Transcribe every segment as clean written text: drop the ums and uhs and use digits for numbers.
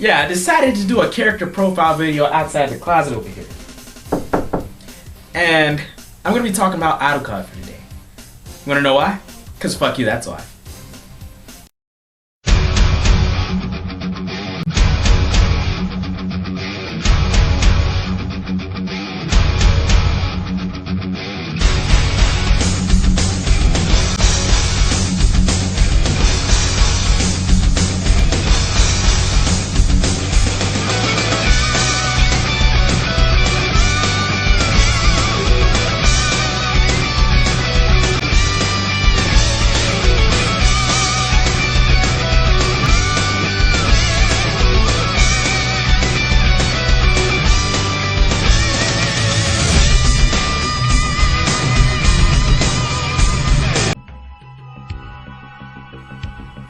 Yeah, I decided to do a character profile video outside the closet over here. And I'm going to be talking about Alucard for today. You want to know why? Because fuck you, that's why.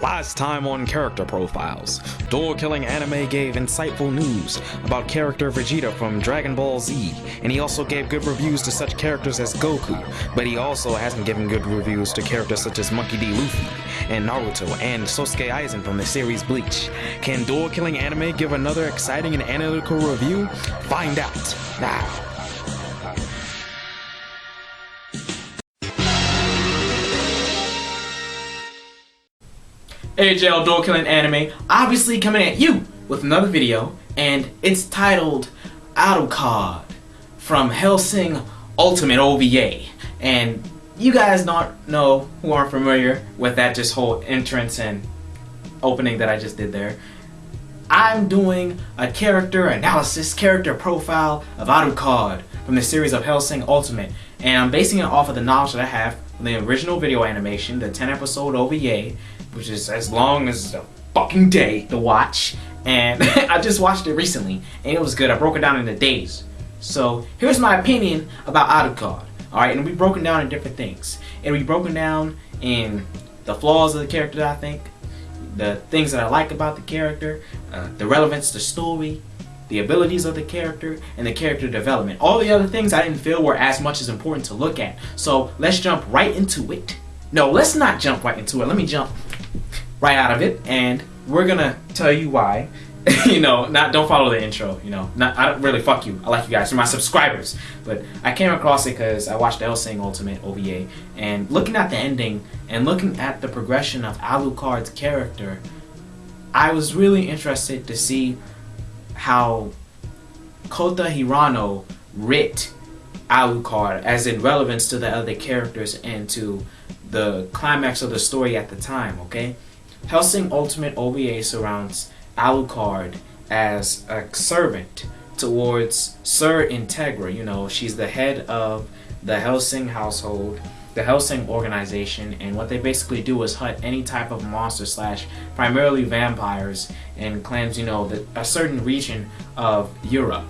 Last time on Character Profiles, Door-Killing Anime gave insightful news about character Vegeta from Dragon Ball Z, and he also gave good reviews to such characters as Goku, but he also hasn't given good reviews to characters such as Monkey D. Luffy, and Naruto, and Sosuke Aizen from the series Bleach. Can Door-Killing Anime give another exciting and analytical review? Find out now. AJL Door-Killing Anime, obviously coming at you with another video, and it's titled Alucard from Hellsing Ultimate OVA. And you guys don't know, who aren't familiar with that just whole entrance and opening that I just did there, I'm doing a character analysis, character profile of Alucard from the series of Hellsing Ultimate. And I'm basing it off of the knowledge that I have from the original video animation, the 10-episode OVA, which is as long as a fucking day to watch. And I just watched it recently, and it was good. I broke it down into days. So here's my opinion about Alucard. Alright, and it'll be broken down in different things. It'll be broken down in the flaws of the character, I think, the things that I like about the character, the relevance to the story, the abilities of the character, and the character development. All the other things I didn't feel were as much as important to look at. So let's jump right into it. No, let's not jump right into it. Let me jump right out of it, and we're gonna tell you why. Don't follow the intro. I don't really, fuck you. I like you guys. You're my subscribers. But I came across it because I watched Hellsing Ultimate OVA, and looking at the ending and looking at the progression of Alucard's character, I was really interested to see how Kota Hirano writ Alucard as in relevance to the other characters and to the climax of the story at the time, okay? Hellsing Ultimate OVA surrounds Alucard as a servant towards Sir Integra. She's the head of the Hellsing household, the Hellsing organization, and what they basically do is hunt any type of monster slash primarily vampires and claims, a certain region of Europe.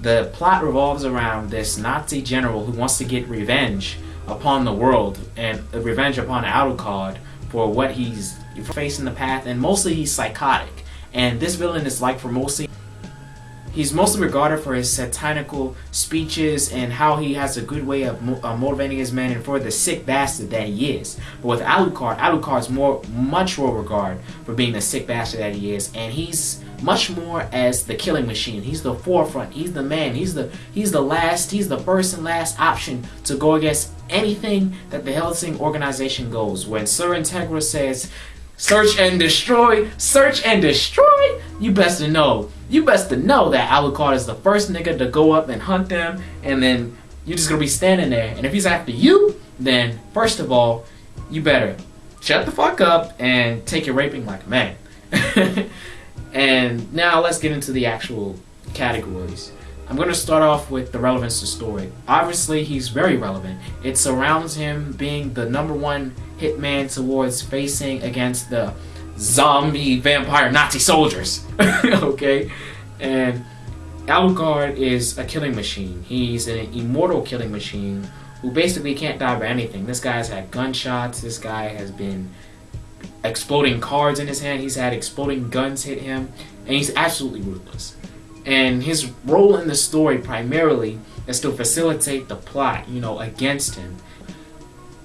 The plot revolves around this Nazi general who wants to get revenge upon the world and revenge upon Alucard for what he's faced in the past, and mostly he's psychotic. And this villain is he's mostly regarded for his satanical speeches and how he has a good way of motivating his men and for the sick bastard that he is. But with Alucard's much more regard for being the sick bastard that he is, and he's much more as the killing machine. He's the forefront, he's the man, he's the first and last option to go against anything that the Hellsing organization goes. When Sir Integra says, search and destroy, you best to know that Alucard is the first nigga to go up and hunt them, and then you're just gonna be standing there. And if he's after you, then first of all, you better shut the fuck up and take your raping like a man. And now let's get into the actual categories. I'm going to start off with the relevance to story. Obviously, he's very relevant. It surrounds him being the #1 hitman towards facing against the zombie vampire Nazi soldiers. Okay? And Alucard is a killing machine. He's an immortal killing machine who basically can't die by anything. This guy's had gunshots. This guy has been exploding cards in his hand. He's had exploding guns hit him. And he's absolutely ruthless. And his role in the story primarily is to facilitate the plot, against him.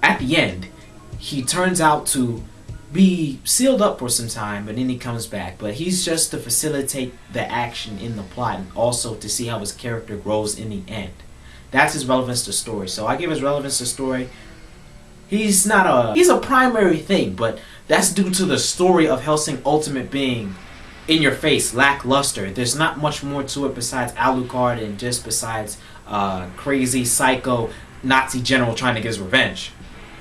At the end, he turns out to be sealed up for some time, but then he comes back. But he's just to facilitate the action in the plot and also to see how his character grows in the end. That's his relevance to story. So I give his relevance to story. He's a primary thing, but that's due to the story of Hellsing Ultimate being in your face, lackluster. There's not much more to it besides Alucard and just besides crazy psycho Nazi general trying to get his revenge.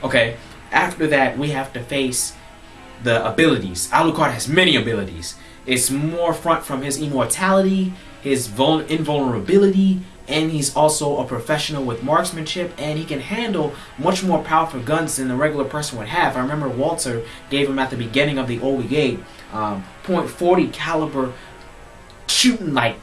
Okay, after that we have to face the abilities. Alucard has many abilities. It's more front from his immortality, his invulnerability, and he's also a professional with marksmanship, and he can handle much more powerful guns than a regular person would have. I remember Walter gave him at the beginning of the OVA .40 caliber shooting, like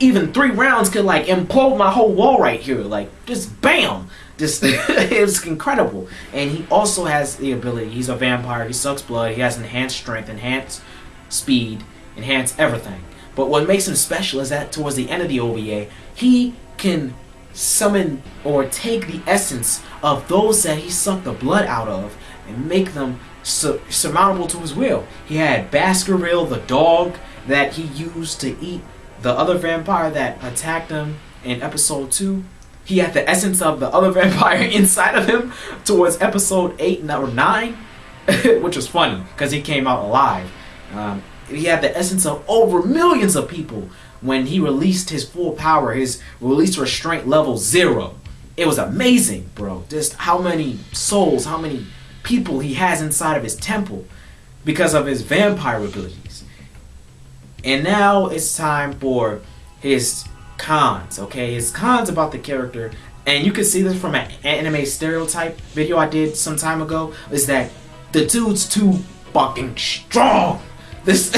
even 3 rounds could like implode my whole wall right here, like just bam. Just it's incredible. And he also has the ability, he's a vampire, he sucks blood, he has enhanced strength, enhanced speed, enhanced everything. But what makes him special is that towards the end of the OVA, he can summon or take the essence of those that he sucked the blood out of and make them surmountable to his will. He had Baskerville, the dog that he used to eat the other vampire that attacked him in episode 2. He had the essence of the other vampire inside of him towards episode 8 or 9, which was funny because he came out alive. He had the essence of over millions of people when he released his full power, his release restraint level 0. It was amazing, bro. Just how many souls, how many people he has inside of his temple because of his vampire abilities. And now it's time for his cons, okay? His cons about the character, and you can see this from an anime stereotype video I did some time ago, is that the dude's too fucking strong. This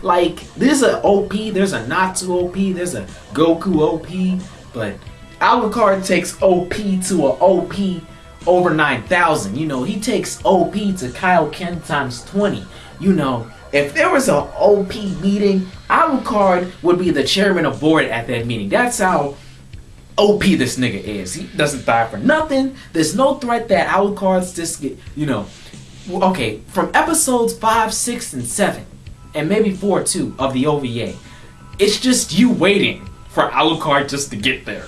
like, there's a OP, there's a not too OP, there's a Goku OP, but Alucard takes OP to a OP over 9,000. You know, he takes OP to Kyle Ken times 20. You know, if there was an OP meeting, Alucard would be the chairman of board at that meeting. That's how OP this nigga is. He doesn't die for nothing. There's no threat that Alucard's just get, you know. Okay, from episodes 5, 6, and 7, and maybe 4 too, of the OVA, it's just you waiting for Alucard just to get there.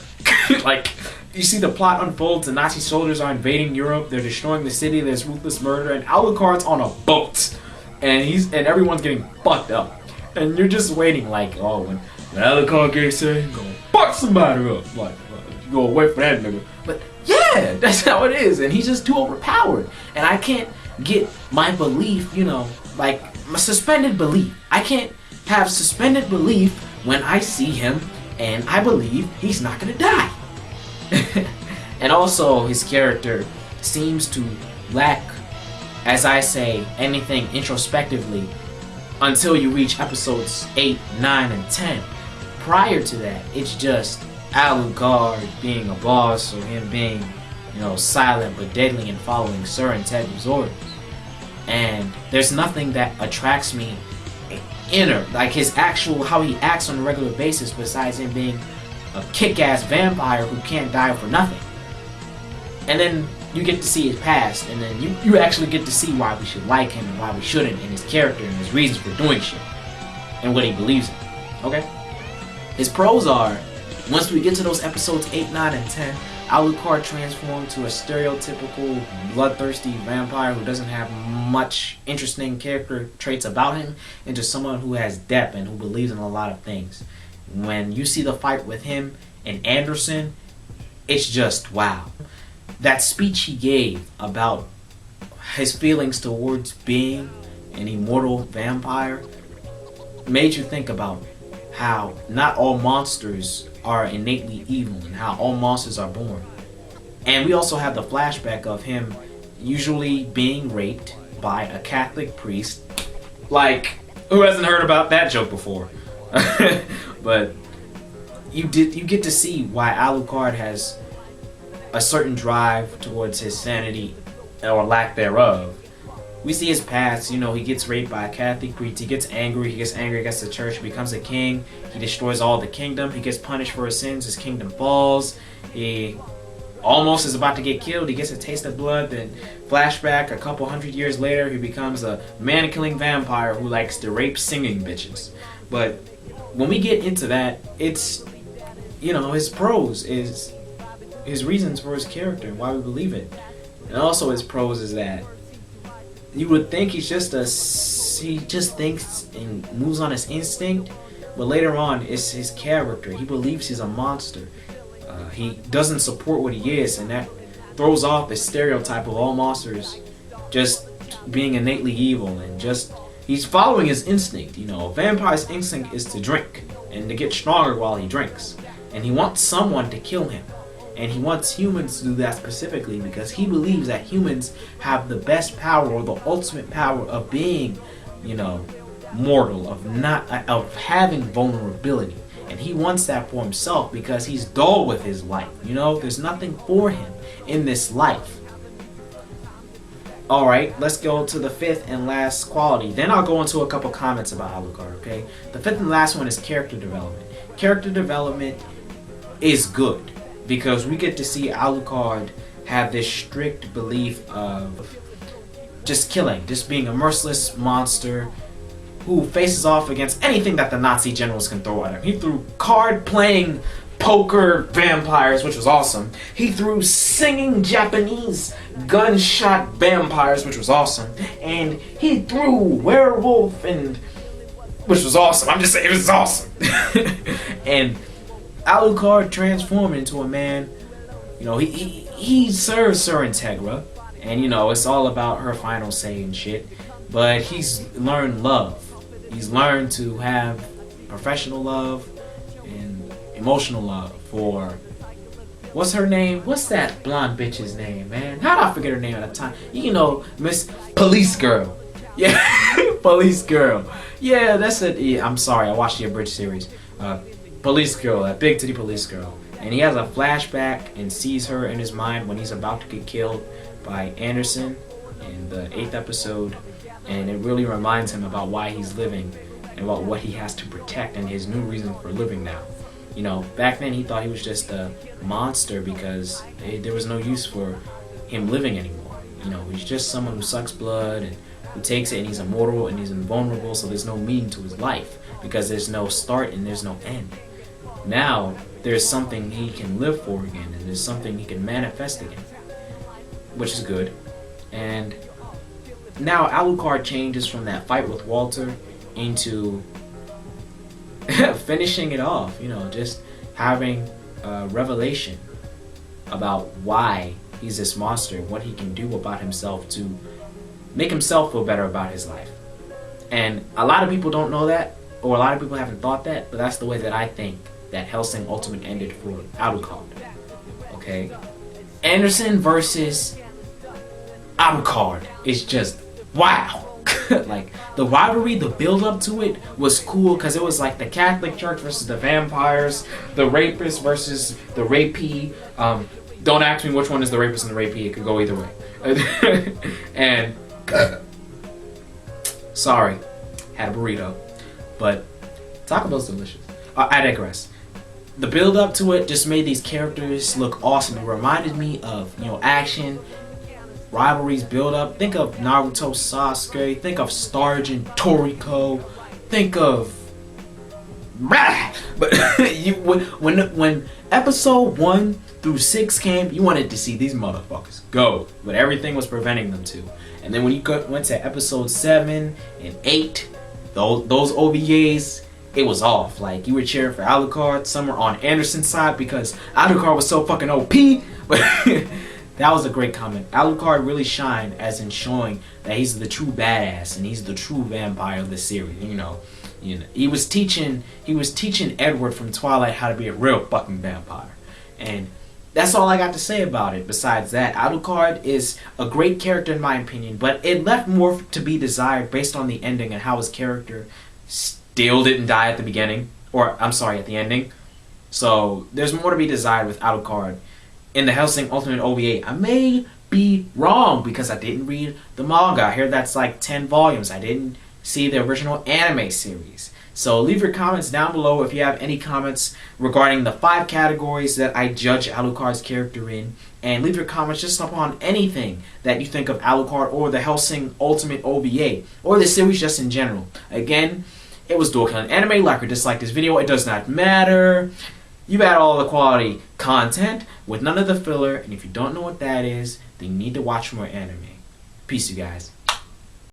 Like, you see the plot unfolds, the Nazi soldiers are invading Europe, they're destroying the city, there's ruthless murder, and Alucard's on a boat. And everyone's getting fucked up. And you're just waiting like, oh, when Alucard gets there, he's gonna fuck somebody up. Like, you go away from that nigga. But yeah, that's how it is. And he's just too overpowered. And I can't get my belief, you know, like my suspended belief. I can't have suspended belief when I see him and I believe he's not gonna die. And also his character seems to lack, as I say, anything introspectively until you reach episodes 8, 9, and 10. Prior to that, it's just Alucard being a boss, or him being, you know, silent but deadly and following Sir and Ted's orders. And there's nothing that attracts me inner, like his actual, how he acts on a regular basis, besides him being a kick-ass vampire who can't die for nothing. And then you get to see his past, and then you actually get to see why we should like him and why we shouldn't, and his character and his reasons for doing shit, and what he believes in, okay? His pros are, once we get to those episodes 8, 9, and 10, Alucard transformed to a stereotypical bloodthirsty vampire who doesn't have much interesting character traits about him, into someone who has depth and who believes in a lot of things. When you see the fight with him and Anderson, it's just wow. That speech he gave about his feelings towards being an immortal vampire made you think about how not all monsters are innately evil and how all monsters are born. And we also have the flashback of him usually being raped by a Catholic priest. Like, who hasn't heard about that joke before? But you get to see why Alucard has a certain drive towards his sanity or lack thereof. We see his past, you know, he gets raped by a Catholic priest, he gets angry against the church, he becomes a king, he destroys all the kingdom, he gets punished for his sins, his kingdom falls, he almost is about to get killed. He gets a taste of blood, then flashback a couple hundred years later, he becomes a man-killing vampire who likes to rape singing bitches. But when we get into that, it's, you know, his pros is his reasons for his character and why we believe it. And also his pros is that you would think he just thinks and moves on his instinct, but later on it's his character. He believes he's a monster. He doesn't support what he is, and that throws off the stereotype of all monsters just being innately evil, and just he's following his instinct. You know, a vampire's instinct is to drink and to get stronger while he drinks, and he wants someone to kill him. And he wants humans to do that specifically because he believes that humans have the best power, or the ultimate power of being, you know, mortal, of having vulnerability. And he wants that for himself because he's dull with his life. You know, there's nothing for him in this life. Alright, let's go to the fifth and last quality. Then I'll go into a couple comments about Alucard, okay? The fifth and last one is character development. Character development is good, because we get to see Alucard have this strict belief of just killing, just being a merciless monster who faces off against anything that the Nazi generals can throw at him. He threw card-playing poker vampires, which was awesome. He threw singing Japanese gunshot vampires, which was awesome. And he threw werewolf, and which was awesome. I'm just saying, it was awesome. And Alucard transformed into a man. You know, he serves Sir Integra, and you know, it's all about her final say and shit. But he's learned love. He's learned to have professional love and emotional love for, what's her name? What's that blonde bitch's name, man? How'd I forget her name at the time? You know, Miss Police Girl. Yeah, Police Girl. Yeah, that's it. Yeah, I'm sorry, I watched the abridged series. Police Girl, that big titty police girl. And he has a flashback and sees her in his mind when he's about to get killed by Anderson in the 8th episode. And it really reminds him about why he's living and about what he has to protect and his new reason for living now. You know, back then he thought he was just a monster because there was no use for him living anymore. You know, he's just someone who sucks blood and who takes it, and he's immortal and he's invulnerable, so there's no meaning to his life because there's no start and there's no end. Now, there's something he can live for again, and there's something he can manifest again, which is good. And now Alucard changes from that fight with Walter into finishing it off, you know, just having a revelation about why he's this monster and what he can do about himself to make himself feel better about his life. And a lot of people don't know that, or a lot of people haven't thought that, but that's the way that I think that Hellsing Ultimate ended for Alucard. Okay? Anderson versus Alucard is just wow. Like, the rivalry, the build up to it was cool because it was like the Catholic Church versus the vampires, the rapist versus the rapee. Don't ask me which one is the rapist and the rapee, it could go either way. And sorry, had a burrito, but Taco Bell's delicious. I digress. The build up to it just made these characters look awesome. It reminded me of, you know, action, rivalries build up. Think of Naruto Sasuke, think of Starjin Toriko, think of but when episode 1 through 6 came, you wanted to see these motherfuckers go, but everything was preventing them to. And then when you went to episode 7 and 8, those OVAs, it was off. Like, you were cheering for Alucard. Some were on Anderson's side because Alucard was so fucking OP. But that was a great comment. Alucard really shined as in showing that he's the true badass and he's the true vampire of the series. You know, he was teaching Edward from Twilight how to be a real fucking vampire. And that's all I got to say about it. Besides that, Alucard is a great character in my opinion, but it left more to be desired based on the ending and how his character still didn't die at the beginning, or I'm sorry, at the ending. So there's more to be desired with Alucard in the Hellsing Ultimate OVA. I may be wrong because I didn't read the manga. I hear that's like 10 volumes. I didn't see the original anime series. So leave your comments down below if you have any comments regarding the 5 categories that I judge Alucard's character in, and leave your comments just upon anything that you think of Alucard or the Hellsing Ultimate OVA or the series just in general. Again, it was Door Killing Anime. Like or dislike this video, it does not matter. You got all the quality content with none of the filler, and if you don't know what that is, then you need to watch more anime. Peace, you guys.